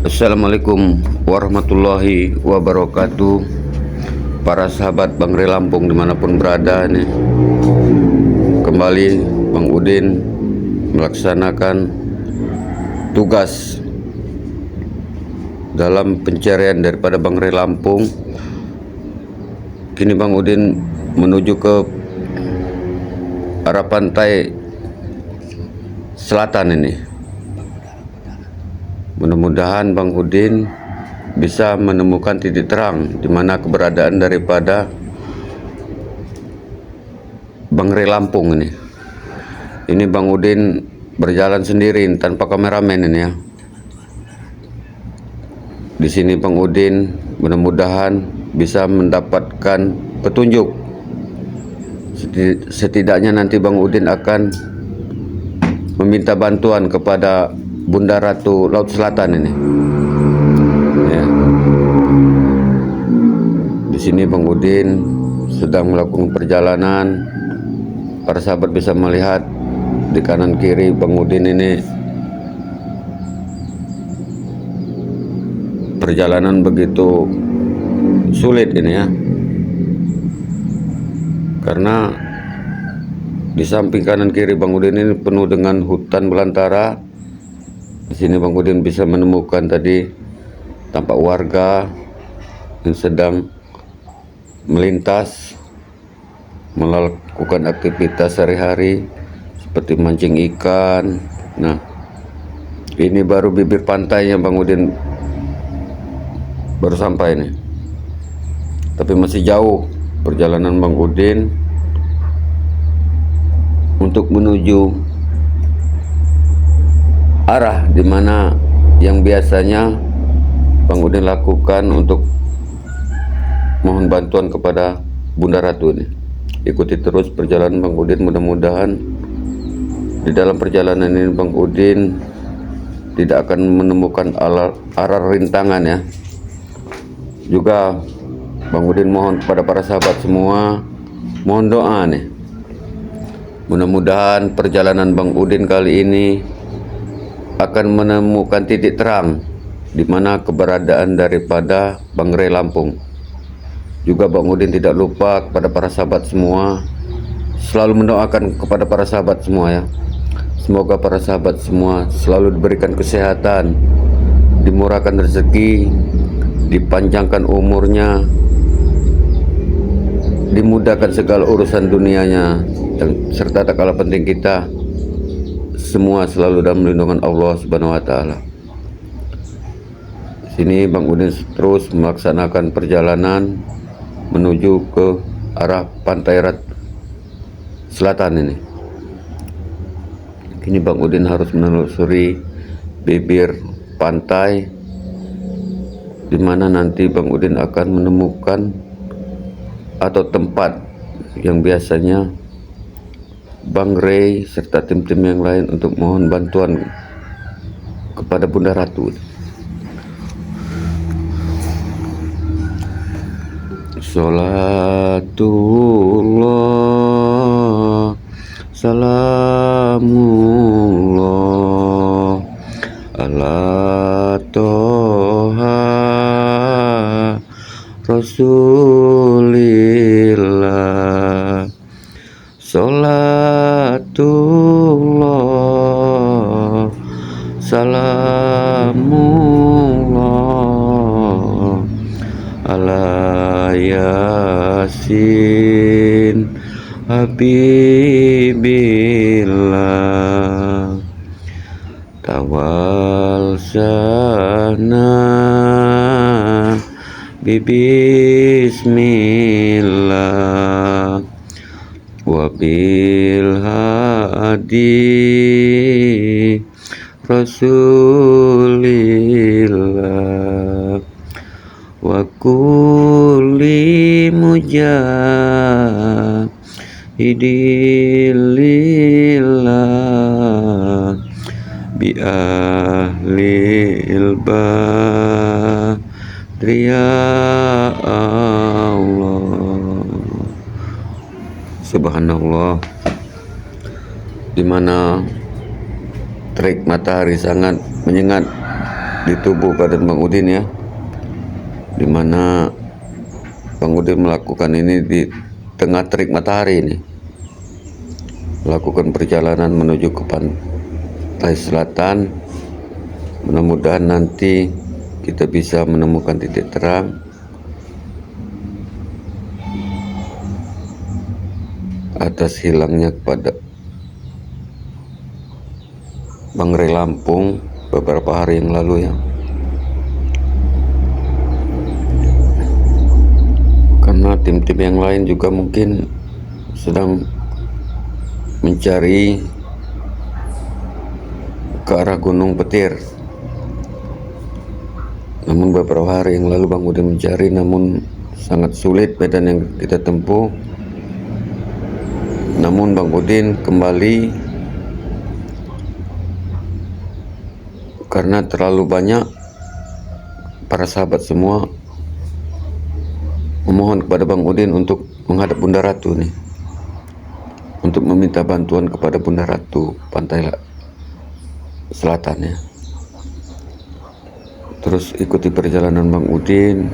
Assalamualaikum warahmatullahi wabarakatuh. Para sahabat Bang Ray Lampung dimanapun berada nih, kembali Bang Udin melaksanakan tugas dalam pencarian daripada Bang Ray Lampung. Kini Bang Udin menuju ke arah pantai selatan ini. Mudah-mudahan Bang Udin bisa menemukan titik terang di mana keberadaan daripada Bang Ray Lampung ini. Ini Bang Udin berjalan sendiri tanpa kameramen ini ya. Di sini Bang Udin mudah-mudahan bisa mendapatkan petunjuk. Setidaknya nanti Bang Udin akan meminta bantuan kepada Bunda Ratu Laut Selatan ini. Ya. Di sini Bang Udin sedang melakukan perjalanan. Para sahabat bisa melihat di kanan kiri Bang Udin ini perjalanan begitu sulit ini ya. Karena di samping kanan kiri Bang Udin ini penuh dengan hutan belantara. Di sini Bang Udin bisa menemukan tadi tampak warga yang sedang melintas melakukan aktivitas sehari-hari seperti mancing ikan. Nah, ini baru bibir pantainya Bang Udin baru sampai nih. Tapi masih jauh perjalanan Bang Udin untuk menuju arah dimana yang biasanya Bang Udin lakukan untuk mohon bantuan kepada Bunda Ratu ini. Ikuti terus perjalanan Bang Udin, mudah-mudahan di dalam perjalanan ini Bang Udin tidak akan menemukan arah rintangan ya. Juga Bang Udin mohon kepada para sahabat semua, mohon doa nih. Mudah-mudahan perjalanan Bang Udin kali ini akan menemukan titik terang di mana keberadaan daripada Bang Ray Lampung. Juga Bang Udin tidak lupa kepada para sahabat semua, selalu mendoakan kepada para sahabat semua ya. Semoga para sahabat semua selalu diberikan kesehatan, dimurahkan rezeki, dipanjangkan umurnya, dimudahkan segala urusan dunianya, dan serta tak kalah penting kita semua selalu dalam lindungan Allah Subhanahu wa taala. Sini Bang Udin terus melaksanakan perjalanan menuju ke arah pantai selatan ini. Kini Bang Udin harus menelusuri bibir pantai di mana nanti Bang Udin akan menemukan atau tempat yang biasanya Bang Ray serta tim-tim yang lain untuk mohon bantuan kepada Bunda Ratu. Salatullah salamullah ala toha rasulillah. Salatullah salamullah ala yasin habibillah. Tawal sana bibismillah wabil hadi rasulillah wa kulli mujahidillah bi ahlil badri ya Allah. Subhanallah, di mana terik matahari sangat menyengat di tubuh badan Bang Udin ya, dimana Bang Udin melakukan ini di tengah terik matahari ini, melakukan perjalanan menuju ke pantai selatan. Mudah-mudahan nanti kita bisa menemukan titik terang atas hilangnya kepada Bangrai Lampung beberapa hari yang lalu ya. Karena tim-tim yang lain juga mungkin sedang mencari ke arah Gunung Petir. Namun beberapa hari yang lalu Bang Udin mencari, namun sangat sulit medan yang kita tempuh. Namun Bang Udin kembali karena terlalu banyak para sahabat semua memohon kepada Bang Udin untuk menghadap Bunda Ratu nih, untuk meminta bantuan kepada Bunda Ratu pantai selatan ya. Terus ikuti perjalanan Bang Udin,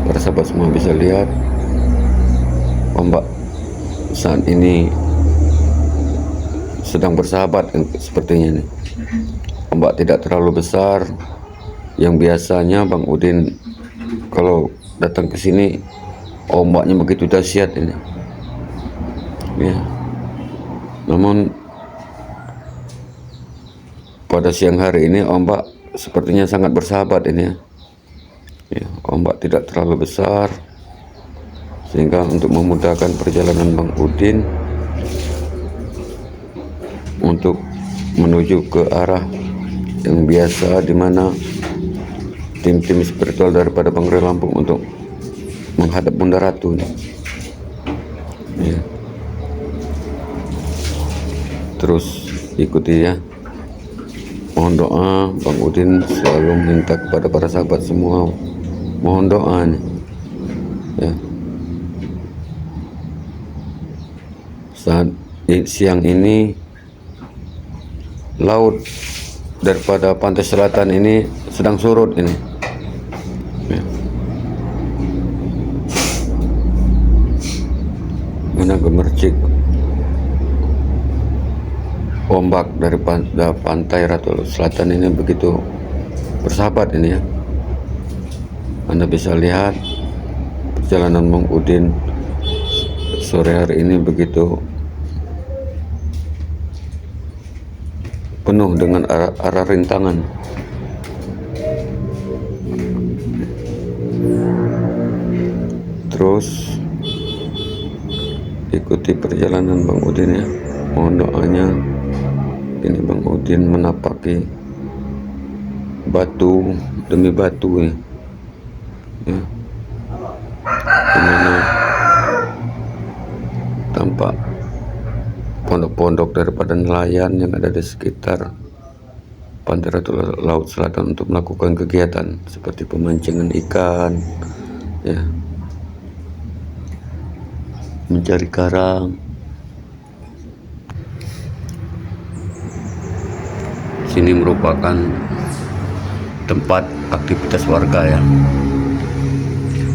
para sahabat semua bisa lihat ombak saat ini sedang bersahabat sepertinya nih. Ombak tidak terlalu besar, yang biasanya Bang Udin kalau datang ke sini ombaknya begitu dahsyat ini ya. Namun pada siang hari ini ombak sepertinya sangat bersahabat ini ya. Ombak tidak terlalu besar, sehingga untuk memudahkan perjalanan Bang Udin untuk menuju ke arah yang biasa, dimana tim-tim spiritual daripada Bangrai Lampung untuk menghadap Bunda Ratu nih ya. Terus ikuti ya. Mohon doa, Bang Udin selalu minta kepada para sahabat semua, mohon doa nih ya. Saat siang ini laut daripada pantai selatan ini sedang surut ini ya. Karena gemercik ombak dari pantai Ratu Selatan ini begitu bersahabat ini ya. Anda bisa lihat perjalanan Bang Udin sore hari ini begitu penuh dengan arah rintangan. Terus ikuti perjalanan Bang Udin ya. Mohon doanya. Ini Bang Udin menapaki batu demi batu ya. Dimana tampak pondok-pondok daripada nelayan yang ada di sekitar pantai Ratu Laut Selatan untuk melakukan kegiatan seperti pemancingan ikan ya, mencari karang. Sini merupakan tempat aktivitas warga ya,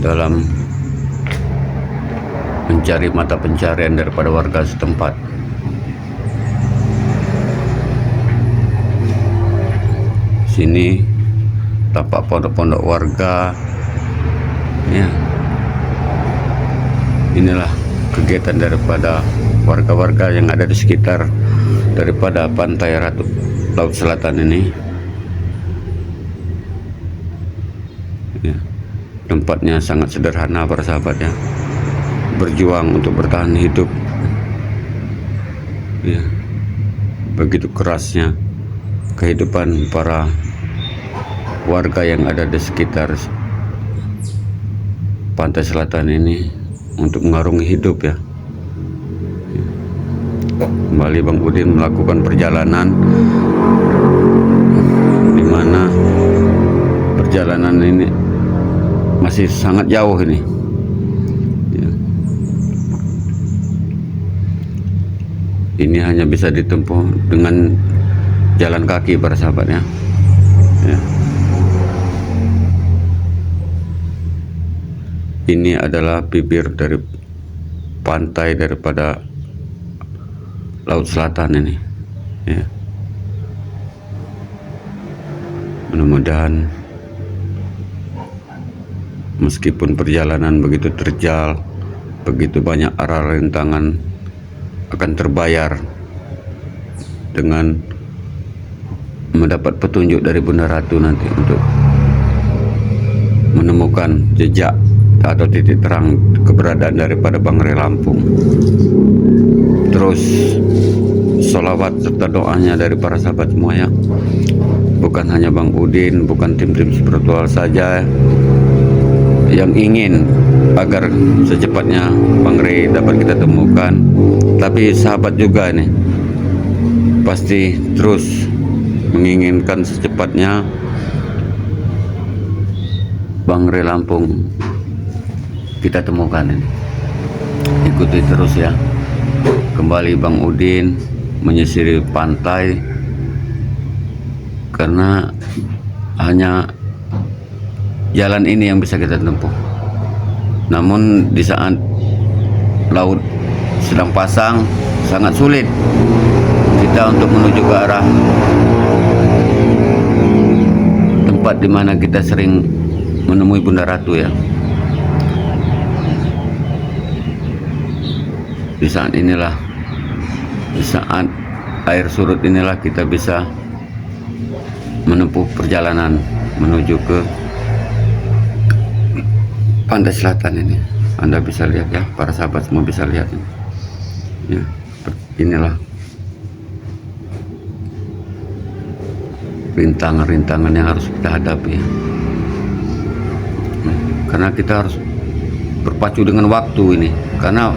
dalam mencari mata pencarian daripada warga setempat. Sini tampak pondok-pondok warga ya. Inilah kegiatan daripada warga-warga yang ada di sekitar daripada pantai Ratu Laut Selatan ini ya. Tempatnya sangat sederhana para sahabat ya, berjuang untuk bertahan hidup ya. Begitu kerasnya kehidupan para warga yang ada di sekitar pantai selatan ini untuk mengarungi hidup ya. Kembali Bang Udin melakukan perjalanan, di mana perjalanan ini masih sangat jauh ini ya. Ini hanya bisa ditempuh dengan jalan kaki para sahabat ya. Ini adalah bibir dari pantai daripada Laut Selatan ini, ya. Mudah-mudahan meskipun perjalanan begitu terjal, begitu banyak arah rintangan, akan terbayar dengan mendapat petunjuk dari Bunda Ratu nanti untuk menemukan jejak atau titik terang keberadaan daripada Bangrai Lampung. Terus sholawat serta doanya dari para sahabat semua, ya. Bukan hanya Bang Udin, bukan tim-tim spiritual saja yang ingin agar secepatnya Bangrai dapat kita temukan, tapi sahabat juga ini pasti terus menginginkan secepatnya Bangrai Lampung kita temukan ini. Ikuti terus, ya. Kembali Bang Udin menyisiri pantai, karena hanya jalan ini yang bisa kita tempuh. Namun di saat laut sedang pasang, sangat sulit kita untuk menuju ke arah tempat di mana kita sering menemui Bunda Ratu, ya. Di saat inilah, di saat air surut inilah kita bisa menempuh perjalanan menuju ke pantai selatan ini. Anda bisa lihat, ya, para sahabat semua bisa lihat, ya. Inilah rintangan-rintangan yang harus kita hadapi, ya. Karena kita harus berpacu dengan waktu ini, karena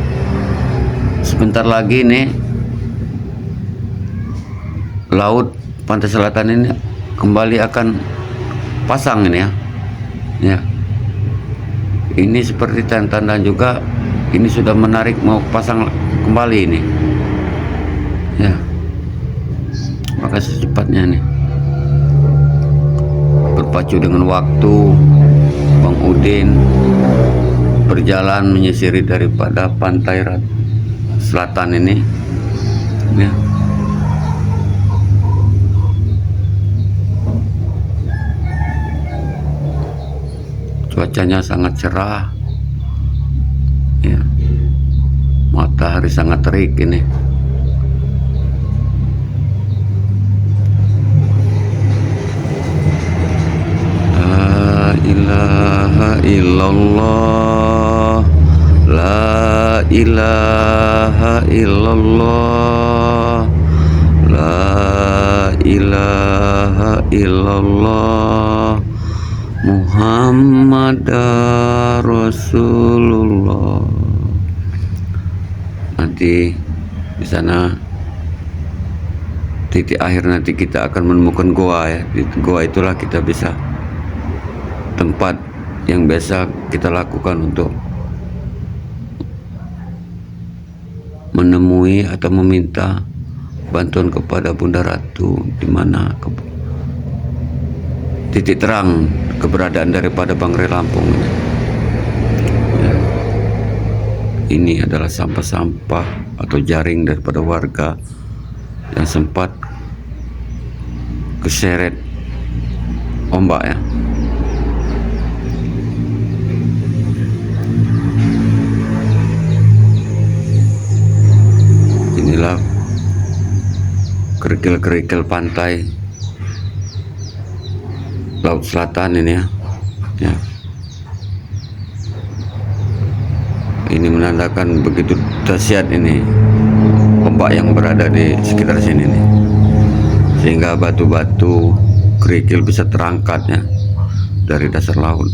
sebentar lagi nih laut pantai selatan ini kembali akan pasang ini, ya. Ya. Ini seperti tanda-tanda juga ini sudah menarik mau pasang kembali ini. Ya. Maka secepatnya nih berpacu dengan waktu, Bang Udin berjalan menyisiri daripada pantai selatan ini, ya. Cuacanya sangat cerah, ya. Matahari sangat terik ini. La ilaha illallah, la ilaha illallah, la ilaha illallah, Muhammad Rasulullah. Nanti di sana titik akhir nanti kita akan menemukan goa, ya. Di goa itulah kita bisa tempat yang biasa kita lakukan untuk menemui atau meminta bantuan kepada Bunda Ratu, di mana titik terang keberadaan daripada Bangrai Lampung ini. Ya. Ini adalah sampah-sampah atau jaring daripada warga yang sempat keseret ombak, ya. Inilah kerikil-kerikil pantai Laut Selatan ini, ya. Ya. Ini menandakan begitu dahsyat ini ombak yang berada di sekitar sini nih, sehingga batu-batu kerikil bisa terangkat, ya, dari dasar laut.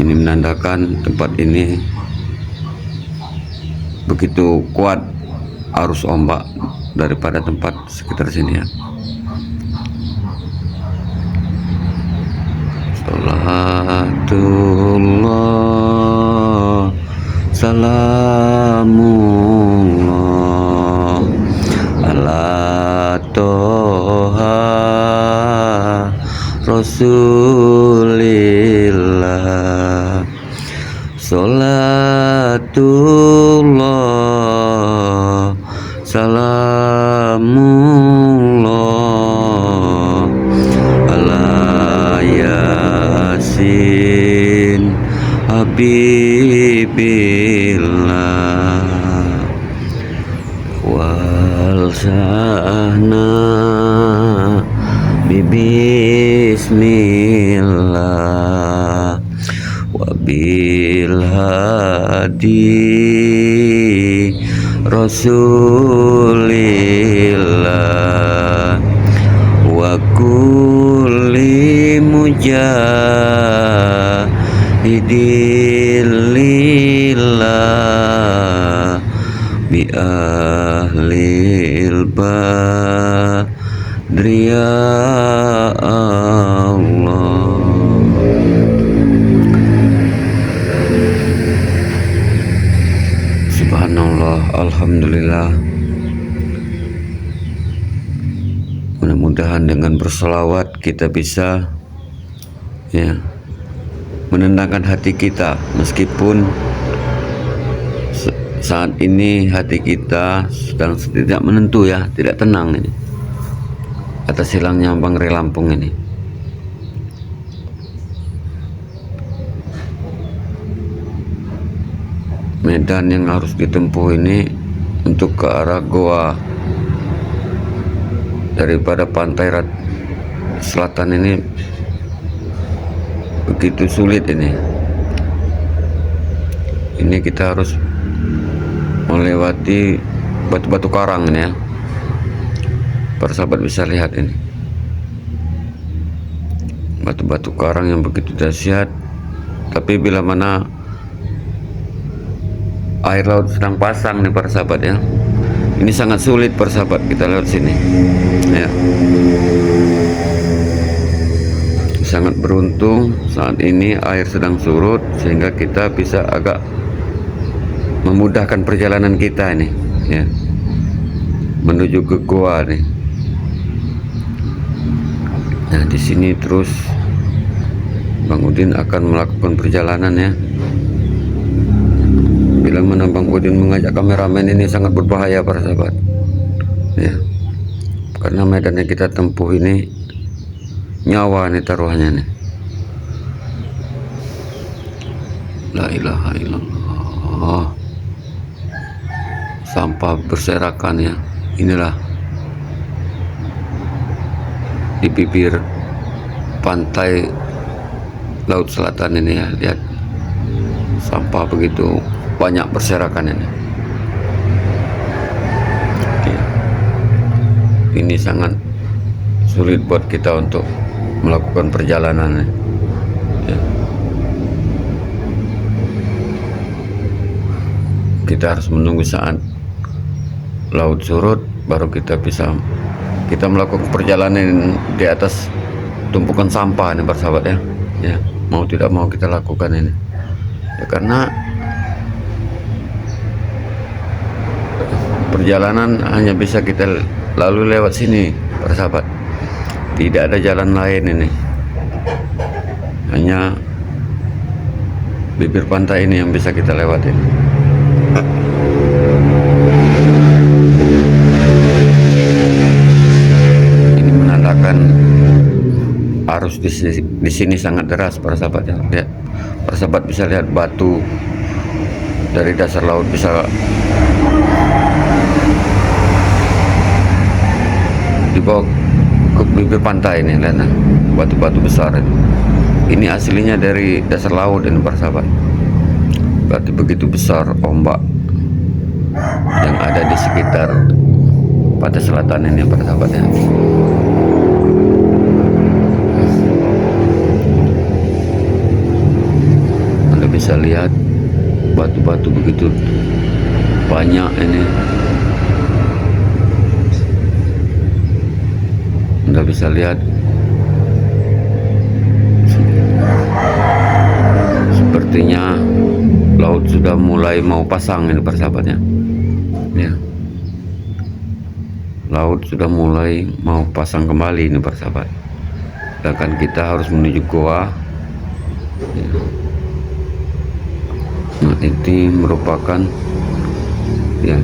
Ini menandakan tempat ini begitu kuat arus ombak daripada tempat sekitar sini, ya. Salatullah, salamullah ala toha rasulillah. Salawatullah, salamullah ala Yasin Habibillah wal sa'na bismillah wabil hadi rasulillah wa kulli mujahidillah bi ahlil badri ya Allah. Subhanallah, alhamdulillah. Mudah-mudahan dengan berselawat kita bisa menenangkan hati kita, meskipun saat ini hati kita sedang tidak menentu tidak tenang ini atas hilangnya Bang Ray Lampung ini. Medan yang harus ditempuh ini untuk ke arah goa daripada pantai selatan ini begitu sulit ini. Ini kita harus melewati batu-batu karang ini para sahabat bisa lihat ini batu-batu karang yang begitu dahsyat. Tapi bila mana air laut sedang pasang nih para sahabat ini sangat sulit para sahabat kita lewat sini Sangat beruntung saat ini air sedang surut sehingga kita bisa agak memudahkan perjalanan kita ini menuju ke goa nih. Nah, di sini terus Bang Udin akan melakukan perjalanan Bila mana Bang Udin mengajak kameramen ini sangat berbahaya para sahabat karena medan yang kita tempuh ini nyawa nih taruhannya nih. La ilaha illallah. Sampah berserakan inilah di bibir pantai laut selatan ini lihat sampah begitu banyak berserakan ini. Ini sangat sulit buat kita untuk melakukan perjalanan Kita harus menunggu saat laut surut baru kita melakukan perjalanan di atas tumpukan sampah ini bersahabat mau tidak mau kita lakukan ini karena perjalanan hanya bisa kita lalu lewat sini bersahabat. Tidak ada jalan lain ini, hanya bibir pantai ini yang bisa kita lewatin. Ini menandakan arus di sini sangat deras para sahabat lihat, para sahabat bisa lihat batu dari dasar laut bisa dibawa ke bibir pantai ini. Lihat batu-batu besar ini aslinya dari dasar laut ini para sahabat. Berarti begitu besar ombak yang ada di sekitar pantai selatan ini para sahabat Anda bisa lihat batu-batu begitu banyak ini. Anda bisa lihat sepertinya laut sudah mulai mau pasang ini persahabatnya laut sudah mulai mau pasang kembali ini persahabat. Sedangkan kita harus menuju goa Nah, ini merupakan ya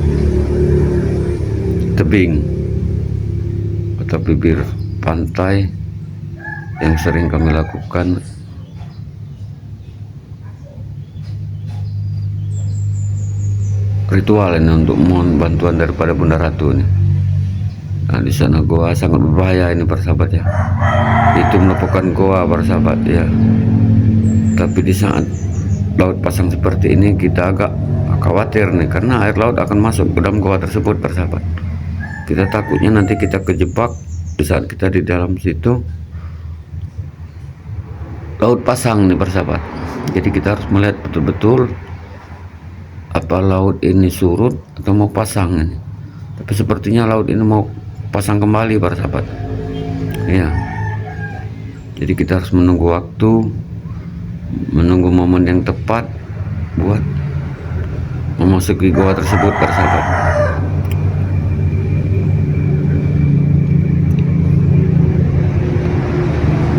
tebing atau bibir pantai yang sering kami lakukan ritual ini untuk mohon bantuan daripada Bunda Ratu ini. Nah, di sana goa sangat berbahaya ini persahabat ya. Itu merupakan goa persahabat ya. Tapi di saat laut pasang seperti ini kita agak khawatir nih, karena air laut akan masuk ke dalam goa tersebut persahabat. Kita takutnya nanti kita kejebak di saat kita di dalam situ. Laut pasang nih persahabat. Jadi kita harus melihat betul-betul apa laut ini surut atau mau pasang ini. Tapi sepertinya laut ini mau pasang kembali para sahabat ya. Jadi kita harus menunggu waktu, menunggu momen yang tepat buat memasuki goa tersebut para sahabat.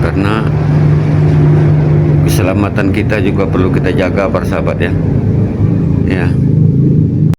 Karena keselamatan kita juga perlu kita jaga para sahabat ya.